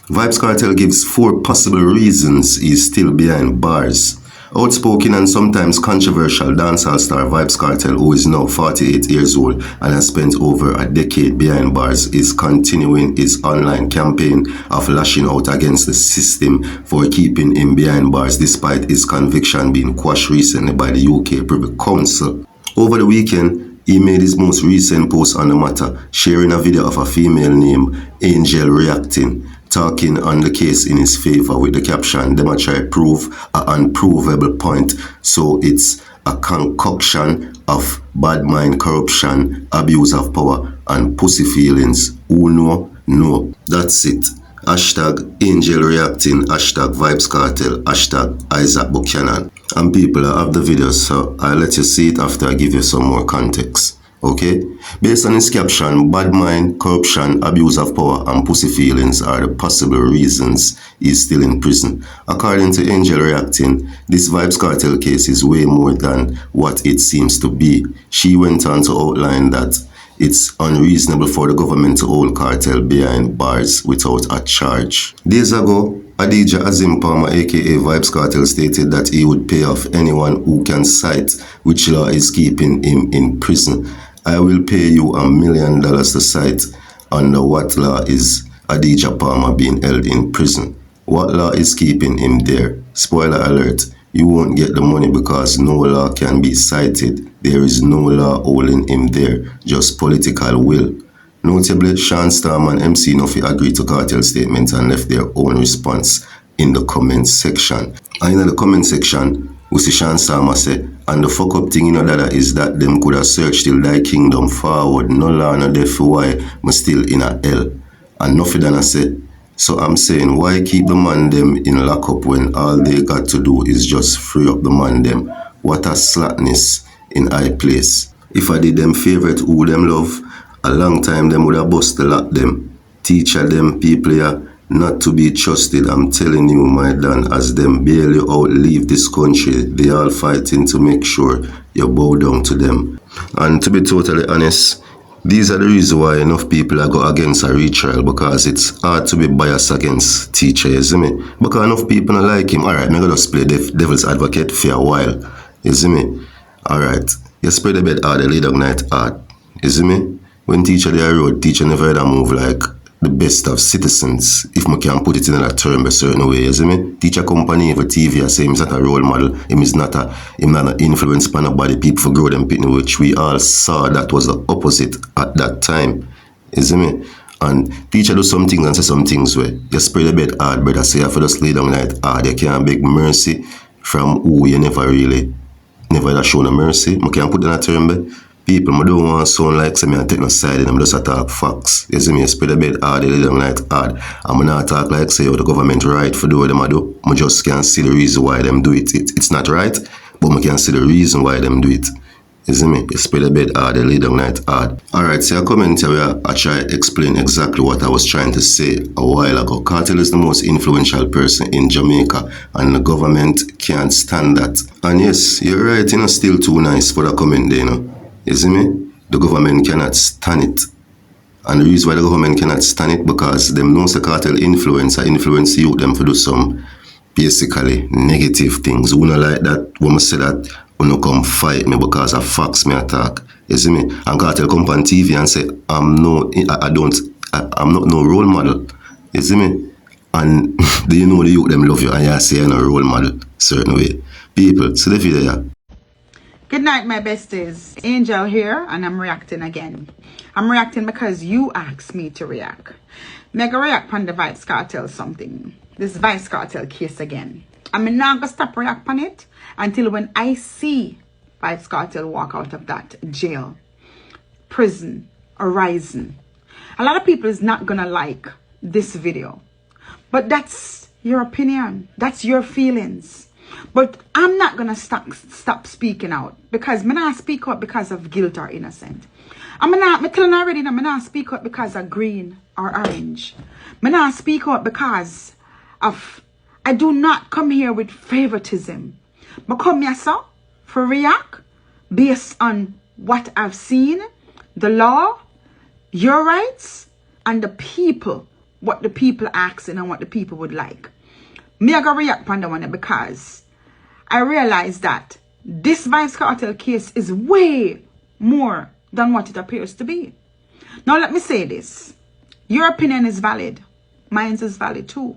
Vybz Kartel gives 4 possible reasons he's still behind bars. Outspoken and sometimes controversial dancehall star Vybz Kartel, who is now 48 years old and has spent over a decade behind bars, is continuing his online campaign of lashing out against the system for keeping him behind bars despite his conviction being quashed recently by the UK Privy Council. Over the weekend, he made his most recent post on the matter, sharing a video of a female named Angel reacting, talking on the case in his favor with the caption, "Them a try prove an unprovable point, so it's a concoction of bad mind, corruption, abuse of power, and pussy feelings. Who know? No." That's it. Hashtag Angel reacting, hashtag Vybz Kartel, hashtag Isaac Buchanan. And people, I have the video, so I'll let you see it after I give you some more context. Okay? Based on his caption, bad mind, corruption, abuse of power, and pussy feelings are the possible reasons he's still in prison. According to Angel reacting, this Vybz Kartel case is way more than what it seems to be. She went on to outline that it's unreasonable for the government to hold Kartel behind bars without a charge. Days ago, Adidja Azim Palmer, aka Vybz Kartel, stated that he would pay off anyone who can cite which law is keeping him in prison. "I will pay you $1 million to cite under what law is Adidja Palmer being held in prison. What law is keeping him there? Spoiler alert, you won't get the money because no law can be cited. There is no law holding him there, just political will." Notably, Sean Storm and MC Nuffy agreed to Kartel's statement and left their own response in the comment section. And in the comment section, we see Sean Storm say, "And the fuck up thing in that is that them could have searched till thy kingdom forward. No law no death for why me still in a hell." And Nuffy then I say, "So I'm saying, why keep the man them in lockup when all they got to do is just free up the man them? What a slackness in high place. If I did them favorite who them love, a long time them would have bust the lock them. Teacher them people here not to be trusted. I'm telling you, my Dan, as them barely outlive this country, they all fighting to make sure you bow down to them." And to be totally honest, these are the reasons why enough people are go against a retrial, because it's hard to be biased against teacher, you see me? Because enough people don't like him. Alright, I'm going to play devil's advocate for a while, you see me? Alright, you spread the bed hard, the lay down night hard, you see me? When teacher they road, teacher never ever move like the best of citizens, if I can put it in a term a certain way, you see me? Teacher company for TV, I say him is not a role model, him not an influence by nobody, people for grow them pitney, which we all saw that was the opposite at that time, you see me? And teacher do some things and say some things where you spread the bed hard, brother, say you for just lay down night hard, you can't beg mercy from who you never show no mercy. I can't put in a term, but people, I don't want to sound like say me take no side and I'm just a talk facts. You see me, spread a bit hard, they don't like hard. I'm not talk like say the government right for do what them do. I just can't see the reason why them do it. It's not right, but I can see the reason why them do it. You see me, you spread a bit hard, they lay down night hard. Alright, so I comment here where I try to explain exactly what I was trying to say a while ago. Kartel is the most influential person in Jamaica and the government can't stand that. And yes, you're right, you know, still too nice for the comment there, you know. You see me? The government cannot stand it. And the reason why the government cannot stand it, because them knows the Kartel influence you them to do some basically negative things. We don't like that when I say that, we don't come fight me because of facts me attack. You see me? And Kartel come on TV and say, I'm not no role model. You see me? And do you know the youth them love you and you say you're no role model certain way. People, see the video here. Good night, my besties. Angel here, and I'm reacting again. I'm reacting because you asked me to react. Mega react on the Vybz Kartel something. This Vybz Kartel case again. I'm not gonna stop react on it until when I see Vybz Kartel walk out of that jail, prison, horizon. A lot of people is not gonna like this video, but that's your opinion. That's your feelings. But I'm not gonna stop speaking out, because I'm not speak out because of guilt or innocent. I'm telling already that I'm not speak out because of green or orange. I'm not speak out because of, I do not come here with favoritism. I come here so for react based on what I've seen, the law, your rights, and the people what the people asking and what the people would like. Me I go react on that one because I realize that this vybz kartel case is way more than what it appears to be. Now let me say this. Your opinion is valid. Mine is valid too.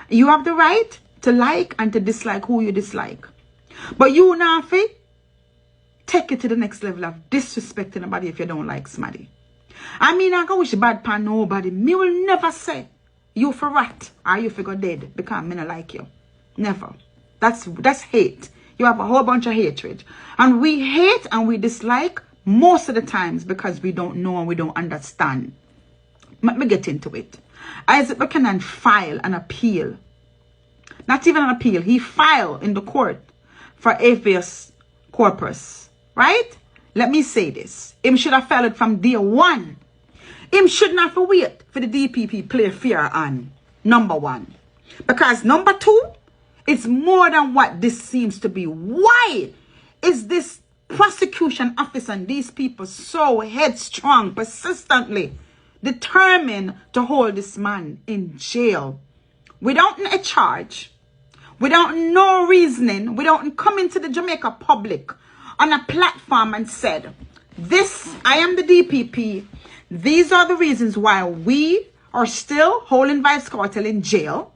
You have the right to like and to dislike who you dislike. But you now take it to the next level of disrespecting somebody if you don't like somebody. I mean, I go wish bad pan nobody. Me will never say you for rat or you for go dead because me not like you. Never. That's hate. You have a whole bunch of hatred. And we hate and we dislike most of the times because we don't know and we don't understand. Let me get into it. Isaac Buchanan filed an appeal. Not even an appeal. He filed in the court for habeas corpus. Right? Let me say this. Him should have filed it from day one. Him should not have wait for the DPP play fair on. Number one. Because number two, it's more than what this seems to be. Why is this prosecution office and these people so headstrong, persistently determined to hold this man in jail without a charge, without no reasoning, without coming to the Jamaica public on a platform and said, this, I am the DPP. These are the reasons why we are still holding vybz kartel in jail.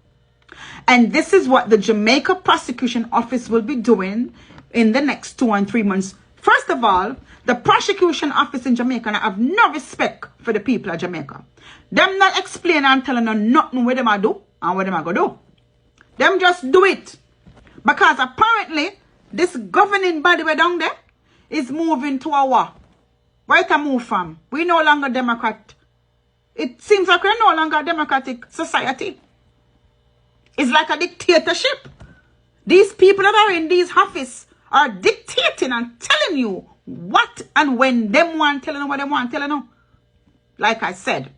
And this is what the Jamaica Prosecution Office will be doing in the next 2 and 3 months. First of all, the Prosecution Office in Jamaica have no respect for the people of Jamaica. Them not explaining and telling them nothing what them a do and what them a go do. Them just do it. Because apparently, this governing body way down there is moving to a war. Where it a move from? We no longer Democrat. It seems like we're no longer a democratic society. It's like a dictatorship. These people that are in these offices are dictating and telling you what and when them want telling you what they want telling you. Like I said,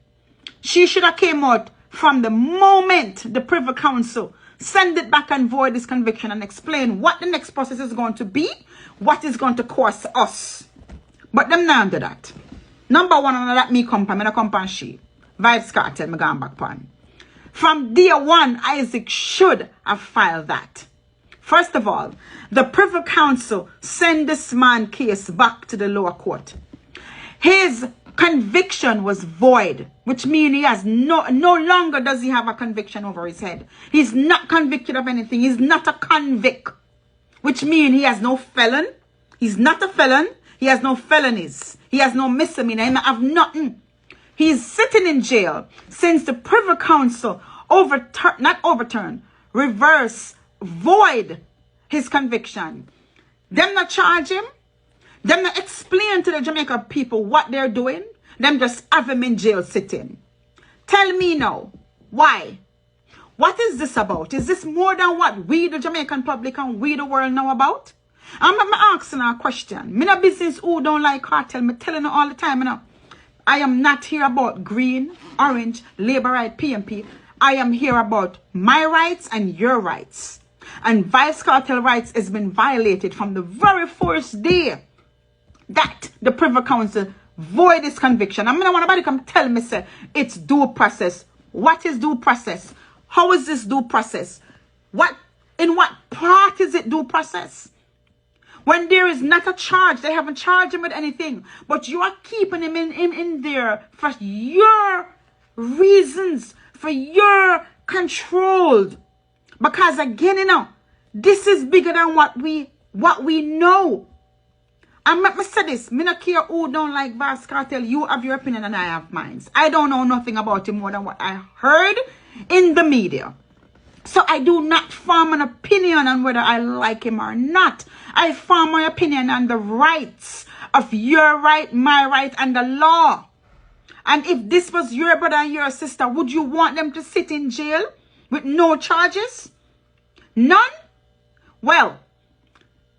she should have came out from the moment the Privy Council send it back and void this conviction and explain what the next process is going to be, what is going to cost us. But them now do that. Number one, and that me come pan she. vybz kartel, me gone back pan. From day one, Isaac should have filed that. First of all, the Privy Council send this man case back to the lower court. His conviction was void, which means he has no longer does he have a conviction over his head. He's not convicted of anything. He's not a convict, which means he has no felon. He's not a felon. He has no felonies. He has no misdemeanor. He may have nothing. He's sitting in jail since the Privy Council reverse, void his conviction. Them not charge him. Them not explain to the Jamaica people what they're doing. Them just have him in jail sitting. Tell me now, why? What is this about? Is this more than what we, the Jamaican public, and we, the world, know about? I'm asking a question. Me no business who don't like cartel. Me telling you all the time, you know. I am not here about green, orange, Labour right, PMP. I am here about my rights and your rights. And vybz kartel rights has been violated from the very first day that the Privy Council void this conviction. I mean, I want nobody come tell me, say, it's due process. What is due process? How is this due process? In what part is it due process? When there is not a charge, they haven't charged him with anything. But you are keeping him in there for your reasons, for your control. Because again, you know, this is bigger than what we know. And let me say this, me not care who don't like vybz kartel. You have your opinion and I have mine. I don't know nothing about him more than what I heard in the media. So I do not form an opinion on whether I like him or not. I form my opinion on the rights of your right, my right, and the law. And if this was your brother and your sister, would you want them to sit in jail with no charges? None? Well,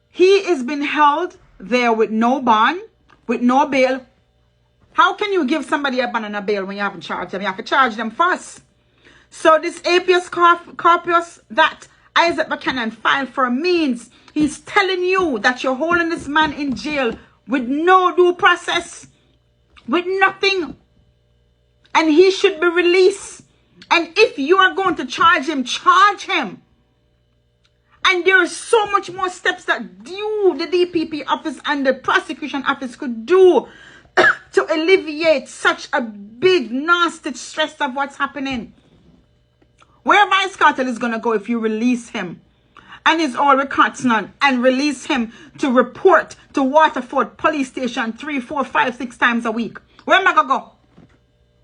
he is being held there with no bond, with no bail. How can you give somebody a bond and a bail when you haven't charged them? You have to charge them first. So this habeas corpus that Isaac Buchanan filed for means he's telling you that you're holding this man in jail with no due process, with nothing. And he should be released And if you are going to charge him, charge him. And there are so much more steps that you, the DPP office and the prosecution office could do to alleviate such a big, nasty stress of what's happening. Where vybz kartel is going to go if you release him and his all records none and release him to report to Waterford police station 3, 4, 5, 6 times a week? Where am I going to go?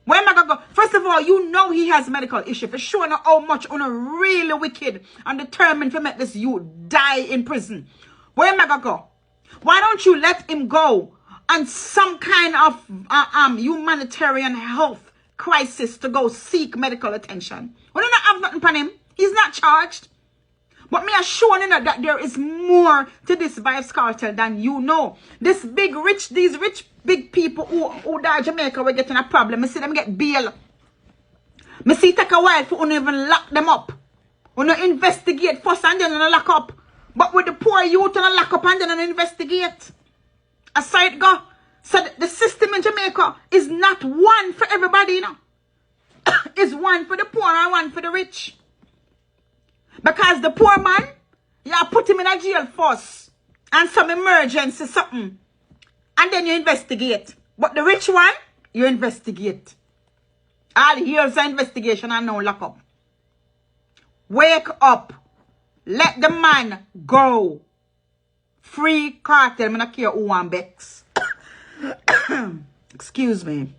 Where am I going to go? First of all, you know he has medical issue. For sure know how much on a really wicked and determined to make this youth die in prison. Where am I going to go? Why don't you let him go on some kind of humanitarian health crisis to go seek medical attention? We do not have nothing on him. He's not charged. But me assure you that there is more to this vybz kartel than you know. These rich big people who die Jamaica were getting a problem. Me see them get bail. Me see it take a while for you even lock them up. You no investigate first and then you lock up. But with the poor youth you lock up and then you investigate. As how it go. So the system in Jamaica is not one for everybody, you know. It's one for the poor and one for the rich. Because the poor man, you put him in a jail first. And some emergency, something. And then you investigate. But the rich one, you investigate. All years of investigation and now lock up. Wake up. Let the man go. Free cartel. I don't care who one bex. Excuse me.